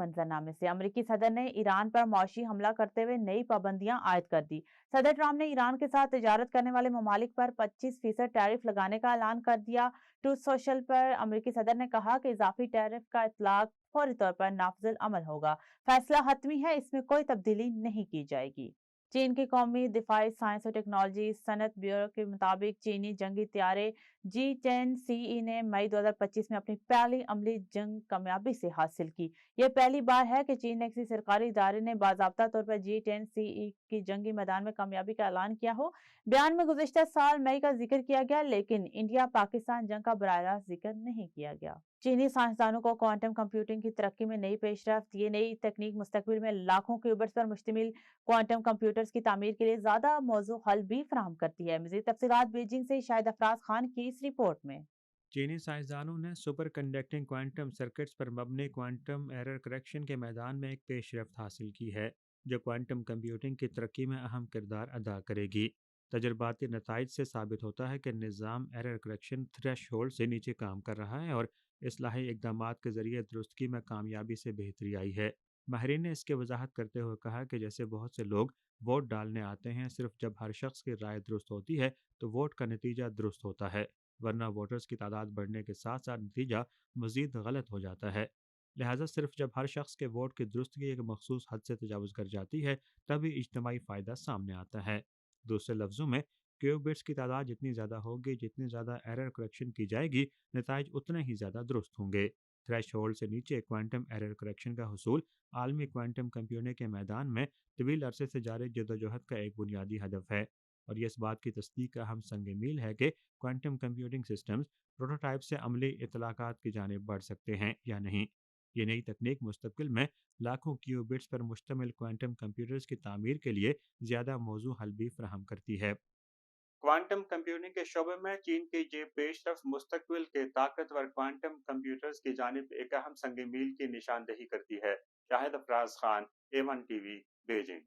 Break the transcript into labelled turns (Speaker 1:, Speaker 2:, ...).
Speaker 1: मंजरनामे से। अमेरिकी सदर ने ईरान पर मौशी हमला करते हुए नई पाबंदियां आयद कर दी। सदर ट्रंप ने ईरान के साथ तिजारत करने वाले ममालिक पर 25% टैरिफ लगाने का ऐलान कर दिया। ट्रूथ सोशल पर अमेरिकी सदर ने कहा कि इजाफी टैरिफ का इतलाक फौरी तौर पर नाफिजुल अमल होगा। फैसला हतमी है, इसमें कोई तब्दीली नहीं की जाएगी। चीन की कौमी दिफाई साइंस और टेक्नोलॉजी सनत ब्यूरो के मुताबिक चीनी जंगी त्यारे G10CE ने मई 2025 में अपनी पहली अमली जंग कामयाबी से हासिल की। यह पहली बार है कि चीन ने किसी सरकारी इदारे ने बाज़ाब्ता तौर पर G10CE की जंगी मैदान में कामयाबी का ऐलान किया हो। बयान में गुज़िश्ता साल मई का जिक्र किया गया, लेकिन इंडिया पाकिस्तान जंग का बराह रास्त जिक्र नहीं किया गया। चीनी साइंसदानों को क्वांटम कंप्यूटिंग की तरक्की में नई पेशरफ्त। ये नई तकनीक मुस्तकबिल में लाखों क्यूबिट्स पर मुश्तमिल क्वांटम कंप्यूटर्स की तामीर के लिए ज्यादा मौजू हल भी फराहम करती है। मज़ीद तफसीलात बीजिंग से शाहिद अफराज खान की इस रिपोर्ट में।
Speaker 2: चीनी साइंसदानों ने सुपर कंडक्टिंग क्वांटम सर्किट्स पर मबनी क्वांटम एरर करेक्शन के मैदान में एक पेशरफ्त हासिल की है, जो क्वांटम कंप्यूटिंग की तरक्की में अहम किरदार अदा करेगी। तजर्बाती नताइज से साबित होता है कि निज़ाम एरर करेक्शन थ्रेशहोल्ड से नीचे काम कर रहा है और इस्लाही इकदामात के ज़रिए दुरुस्तगी में कामयाबी से बेहतरी आई है। माहिरीन ने इसकी वजाहत करते हुए कहा कि जैसे बहुत से लोग वोट डालने आते हैं, सिर्फ जब हर शख्स की राय दुरुस्त होती है तो वोट का नतीजा दुरुस्त होता है, वरना वोटर्स की तादाद बढ़ने के साथ साथ नतीजा मज़ीद गलत हो जाता है। लिहाजा सिर्फ जब हर शख्स के वोट की दुरुस्तगी एक मखसूस हद से तजावज़ कर जाती है, तभी इज्तमाही फ़ायदा सामने आता है। दूसरे लफ्ज़ों में, क्यूबिट्स की तादाद जितनी ज़्यादा होगी, जितनी ज़्यादा एरर करेक्शन की जाएगी, नताइज उतने ही ज़्यादा दुरुस्त होंगे। थ्रेश होल्ड से नीचे क्वांटम एरर करेक्शन का हुसूल आलमी क्वांटम कंप्यूटिंग के मैदान में तवील अरसे से जारी जदोजहद का एक बुनियादी हदफ है, और ये इस बात की तस्दीक का अहम संग मील है कि क्वांटम कंप्यूटिंग सिस्टम्स प्रोटोटाइप से अमली इतलाक़ात की जानिब बढ़ सकते हैं या नहीं। ये नई तकनीक मुस्तक़बिल में लाखों क्यूबिट्स पर मुश्तमिल क्वांटम कंप्यूटर्स की तामीर के लिए ज़्यादा मौजू हल भी फराहम करती है। क्वांटम कंप्यूटिंग के शोबे में चीन की ये पेशरफ्त मुस्तकबिल के ताकतवर क्वांटम कंप्यूटर्स की जानिब एक अहम संग मील की निशानदेही करती है। Shahid Afraz Khan, A1 TV, Beijing.